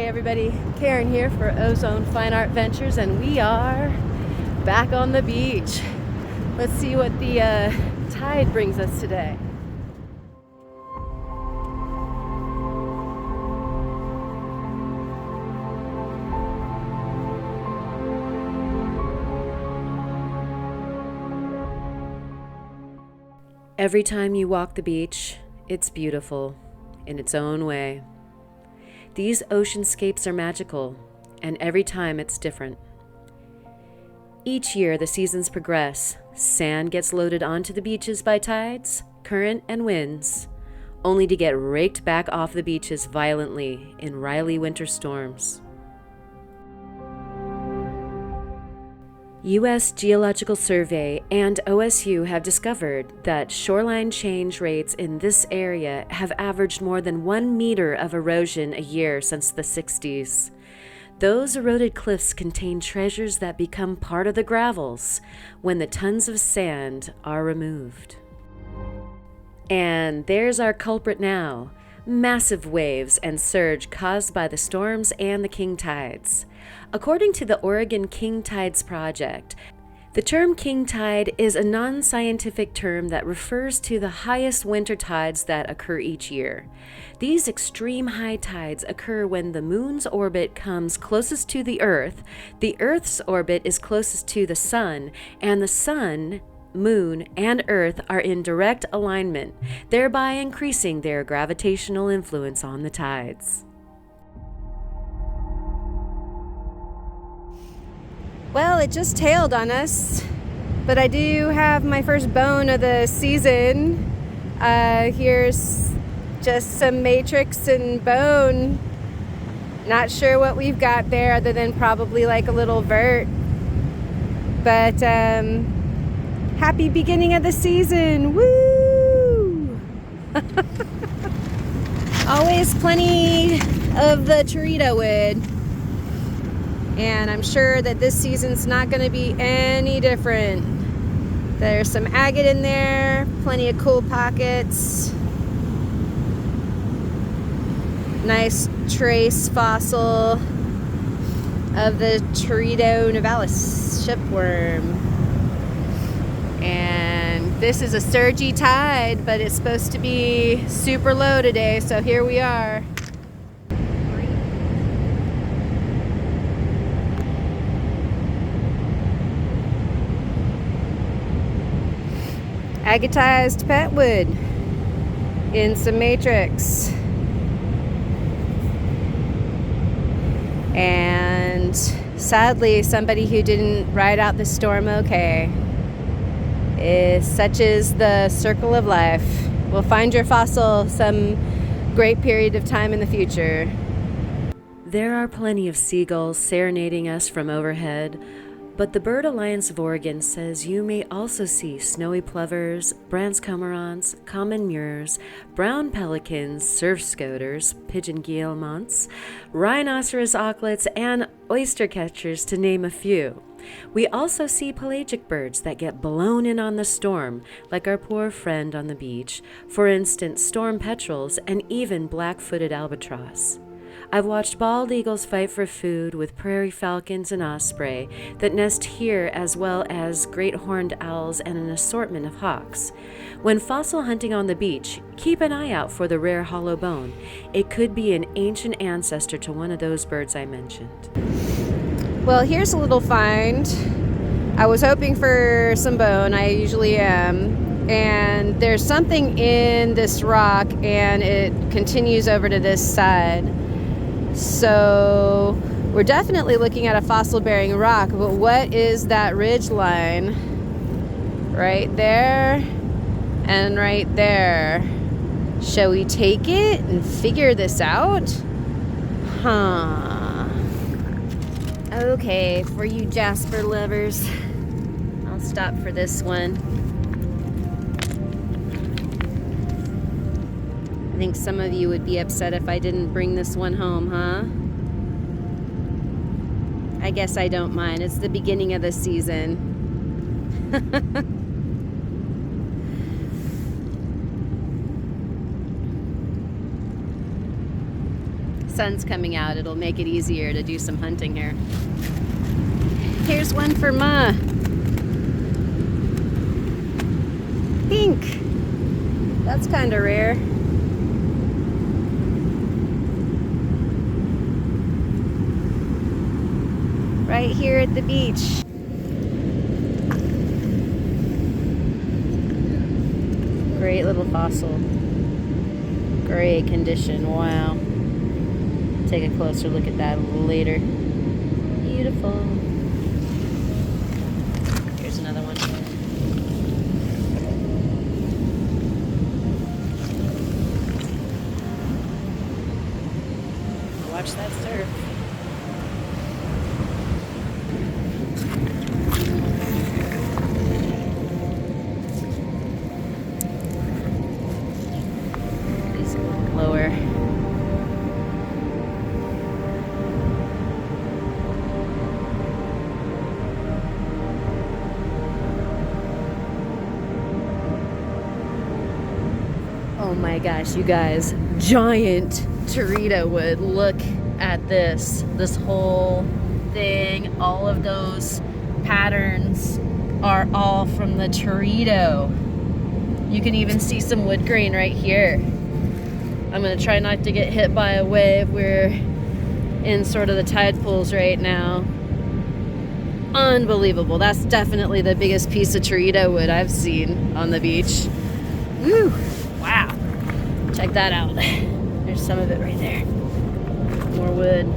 Hey everybody, Karen here for Ozone Fine Art Ventures, and we are back on the beach. Let's see what the tide brings us today. Every time you walk the beach, it's beautiful in its own way. These oceanscapes are magical, and every time it's different. Each year the seasons progress. Sand gets loaded onto the beaches by tides, current, and winds, only to get raked back off the beaches violently in wily winter storms. U.S. Geological Survey and OSU have discovered that shoreline change rates in this area have averaged more than 1 meter of erosion a year since the 60s. Those eroded cliffs contain treasures that become part of the gravels when the tons of sand are removed. And there's our culprit now: massive waves and surge caused by the storms and the king tides. According to the Oregon King Tides Project, the term king tide is a non-scientific term that refers to the highest winter tides that occur each year. These extreme high tides occur when the moon's orbit comes closest to the Earth's orbit is closest to the sun, and the sun, moon, and Earth are in direct alignment, thereby increasing their gravitational influence on the tides. Well, it just tailed on us, but I do have my first bone of the season. Here's just some matrix and bone. Not sure what we've got there other than probably like a little vert. But happy beginning of the season. Woo! Always plenty of the Torito wood. And I'm sure that this season's not going to be any different. There's some agate in there, plenty of cool pockets. Nice trace fossil of the Torito nivalis shipworm. And this is a surgy tide, but it's supposed to be super low today, so here we are. Agatized petwood in some matrix. And sadly, somebody who didn't ride out the storm okay. Such is the circle of life. We'll find your fossil some great period of time in the future. There are plenty of seagulls serenading us from overhead, but the Bird Alliance of Oregon says you may also see snowy plovers, Brandt's cormorants, common murres, brown pelicans, surf scoters, pigeon guillemots, rhinoceros auklets, and oyster catchers, to name a few. We also see pelagic birds that get blown in on the storm, like our poor friend on the beach, for instance storm petrels and even black-footed albatross. I've watched bald eagles fight for food with prairie falcons and osprey that nest here, as well as great horned owls and an assortment of hawks. When fossil hunting on the beach, keep an eye out for the rare hollow bone. It could be an ancient ancestor to one of those birds I mentioned. Well, here's a little find. I was hoping for some bone, I usually am, and there's something in this rock and it continues over to this side. So we're definitely looking at a fossil-bearing rock, but what is that ridge line? Right there and right there. Shall we take it and figure this out? Okay, for you Jasper lovers, I'll stop for this one. I think some of you would be upset if I didn't bring this one home, huh? I guess I don't mind. It's the beginning of the season. sun's coming out, it'll make it easier to do some hunting here. Here's one for Ma. Pink. That's kind of rare. Right here at the beach. Great little fossil. Great condition. Wow. Take a closer look at that a little later. Beautiful. Here's another one. Watch that surf. Please go lower. Oh my gosh, you guys, giant teredo wood. Look at this whole thing. All of those patterns are all from the teredo. You can even see some wood grain right here. I'm gonna try not to get hit by a wave. We're in sort of the tide pools right now. Unbelievable. That's definitely the biggest piece of teredo wood I've seen on the beach. Woo! Wow. Check that out. There's some of it right there. More wood.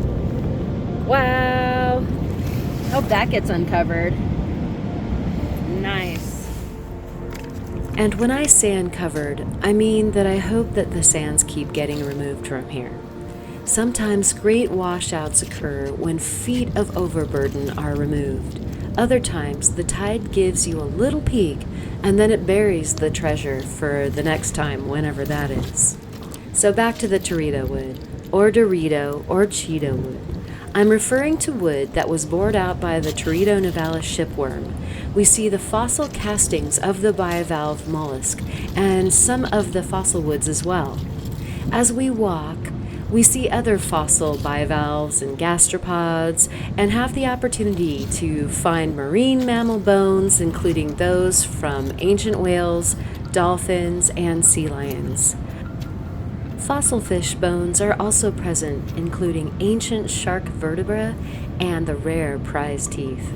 Wow. Hope that gets uncovered. Nice. And when I say uncovered, I mean that I hope that the sands keep getting removed from here. Sometimes great washouts occur when feet of overburden are removed. Other times, the tide gives you a little peek, and then it buries the treasure for the next time, whenever that is. So back to the teredo wood, or Dorito, or Cheeto wood. I'm referring to wood that was bored out by the Teredo nivalis shipworm. We see the fossil castings of the bivalve mollusk, and some of the fossil woods as well. As we walk, we see other fossil bivalves and gastropods, and have the opportunity to find marine mammal bones, including those from ancient whales, dolphins, and sea lions. Fossil fish bones are also present, including ancient shark vertebrae and the rare prize teeth.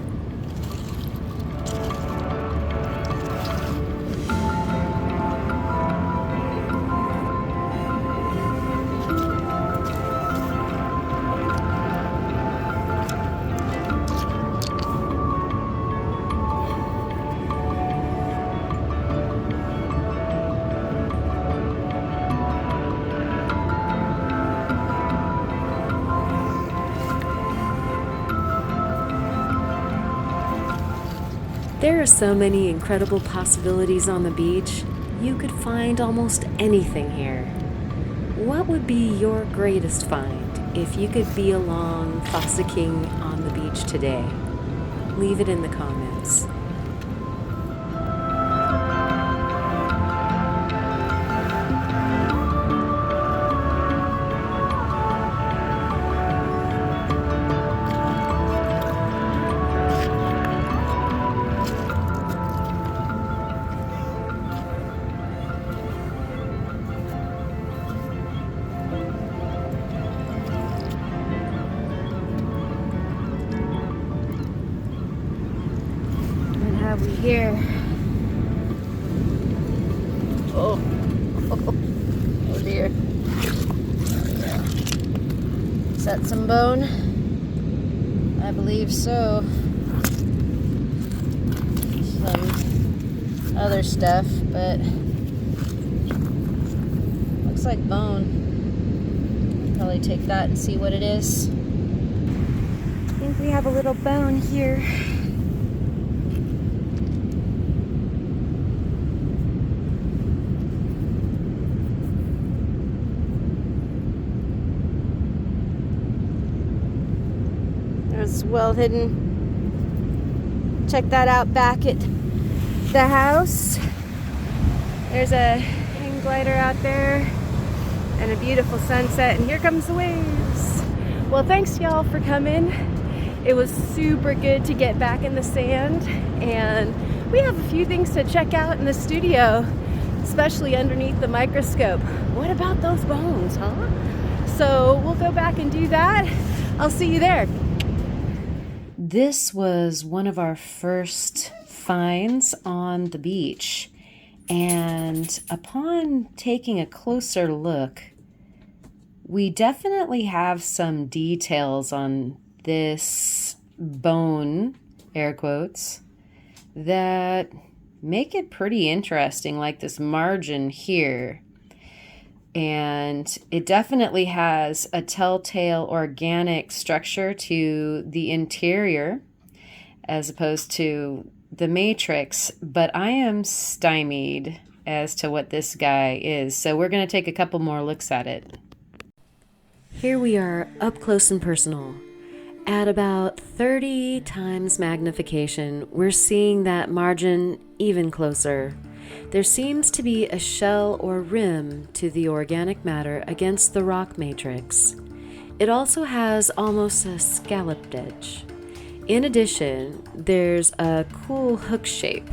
There are so many incredible possibilities on the beach. You could find almost anything here. What would be your greatest find if you could be along fossicking on the beach today? Leave it in the comments. Have we here? Oh, oh dear. Is that some bone? I believe so. Some other stuff, but looks like bone. Probably take that and see what it is. I think we have a little bone here. It's well hidden. Check that out back at the house. There's a hang glider out there. and a beautiful sunset, and here comes the waves. Well, thanks y'all for coming. It was super good to get back in the sand, and we have a few things to check out in the studio, especially underneath the microscope. What about those bones, huh? So we'll go back and do that. I'll see you there. This was one of our first finds on the beach, and upon taking a closer look, we definitely have some details on this bone, air quotes, that make it pretty interesting, like this margin here. And it definitely has a telltale organic structure to the interior as opposed to the matrix, but I am stymied as to what this guy is. So we're going to take a couple more looks at it. Here we are up close and personal. At about 30 times magnification, we're seeing that margin even closer. There seems to be a shell or rim to the organic matter against the rock matrix. It also has almost a scalloped edge. In addition, there's a cool hook shape.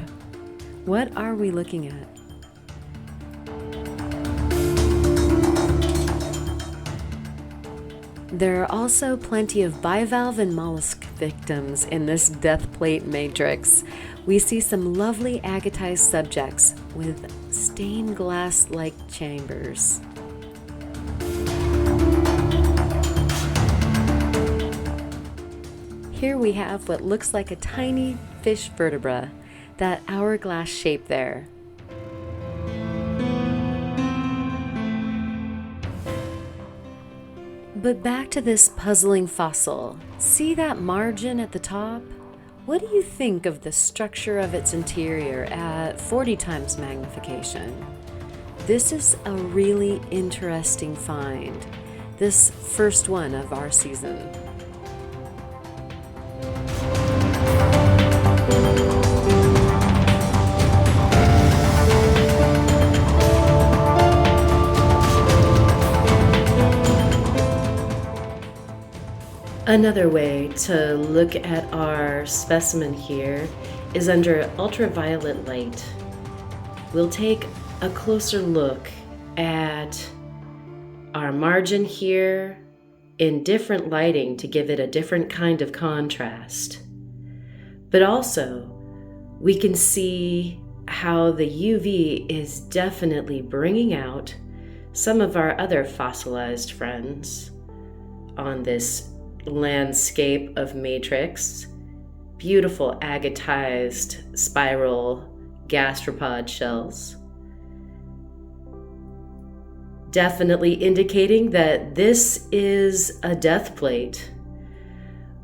What are we looking at? There are also plenty of bivalve and mollusk victims in this death plate matrix. We see some lovely agatized subjects with stained glass-like chambers. Here we have what looks like a tiny fish vertebra, that hourglass shape there. But back to this puzzling fossil. See that margin at the top? What do you think of the structure of its interior at 40 times magnification? This is a really interesting find, this first one of our season. Another way to look at our specimen here is under ultraviolet light. We'll take a closer look at our margin here in different lighting to give it a different kind of contrast. But also, we can see how the UV is definitely bringing out some of our other fossilized friends on this landscape of matrix. Beautiful agatized spiral gastropod shells. Definitely indicating that this is a death plate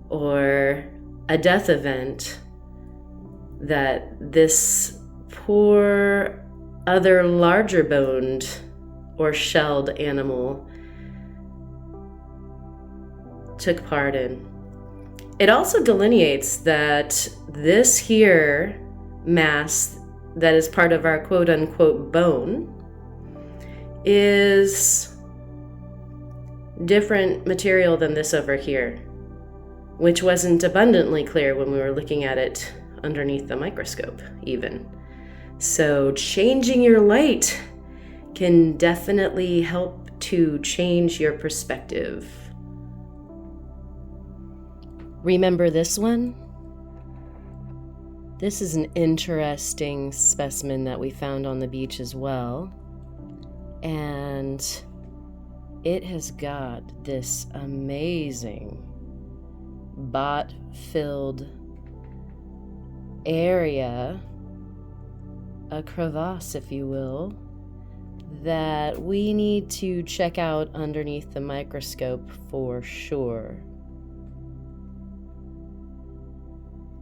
or a death event that this poor other larger boned or shelled animal took part in. It also delineates that this here mass that is part of our quote-unquote bone is different material than this over here, which wasn't abundantly clear when we were looking at it underneath the microscope even. So changing your light can definitely help to change your perspective. Remember this one? This is an interesting specimen that we found on the beach as well. And it has got this amazing bot-filled area, a crevasse, if you will, that we need to check out underneath the microscope for sure.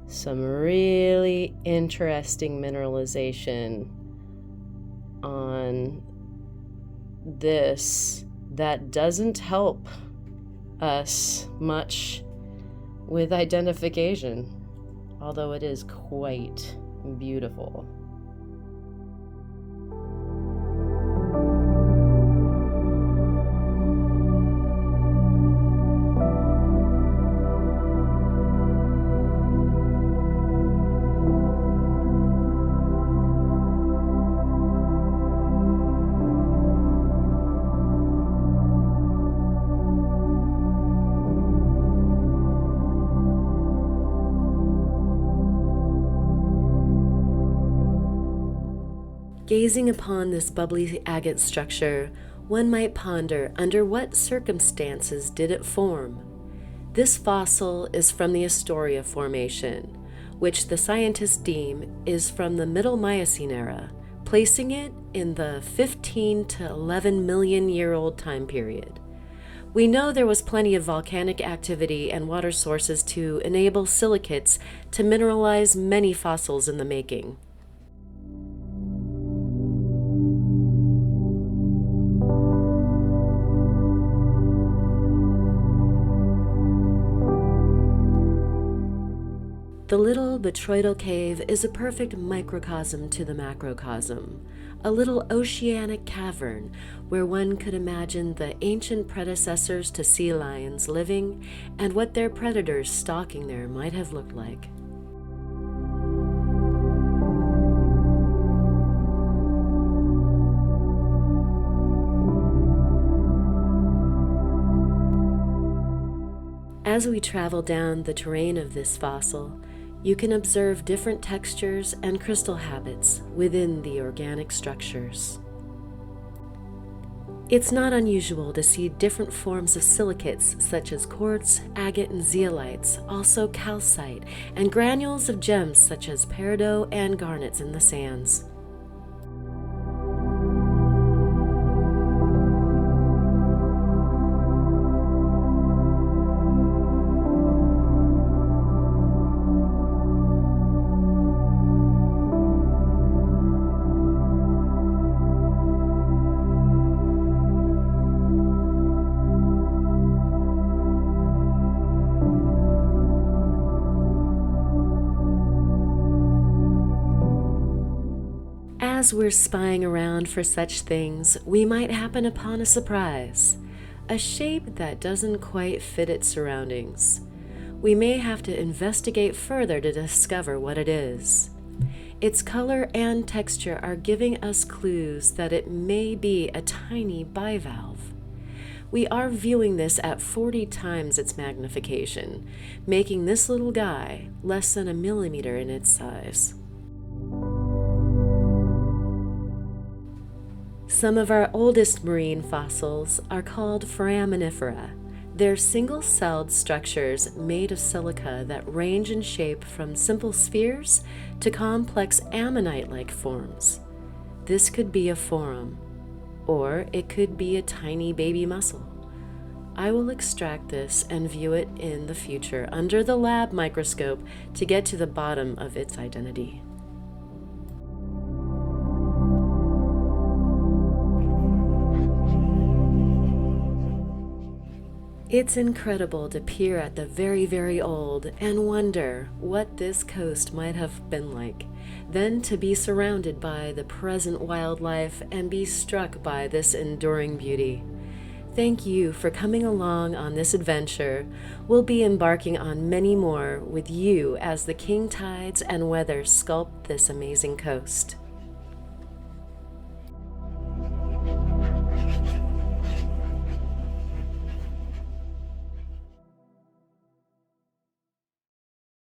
Some really interesting mineralization on this that doesn't help us much with identification, although it is quite beautiful. Gazing upon this bubbly agate structure, one might ponder under what circumstances did it form. This fossil is from the Astoria Formation, which the scientists deem is from the Middle Miocene era, placing it in the 15 to 11 million year old time period. We know there was plenty of volcanic activity and water sources to enable silicates to mineralize many fossils in the making. The little botryoidal cave is a perfect microcosm to the macrocosm, a little oceanic cavern where one could imagine the ancient predecessors to sea lions living and what their predators stalking there might have looked like. As we travel down the terrain of this fossil, you can observe different textures and crystal habits within the organic structures. It's not unusual to see different forms of silicates such as quartz, agate, and zeolites, also calcite, and granules of gems such as peridot and garnets in the sands. As we're spying around for such things, we might happen upon a surprise, a shape that doesn't quite fit its surroundings. We may have to investigate further to discover what it is. Its color and texture are giving us clues that it may be a tiny bivalve. We are viewing this at 40 times its magnification, making this little guy less than a millimeter in its size. Some of our oldest marine fossils are called foraminifera. They're single-celled structures made of silica that range in shape from simple spheres to complex ammonite-like forms. This could be a forum, or it could be a tiny baby mussel. I will extract this and view it in the future under the lab microscope to get to the bottom of its identity. It's incredible to peer at the very, very old and wonder what this coast might have been like, then to be surrounded by the present wildlife and be struck by this enduring beauty. Thank you for coming along on this adventure. We'll be embarking on many more with you as the king tides and weather sculpt this amazing coast.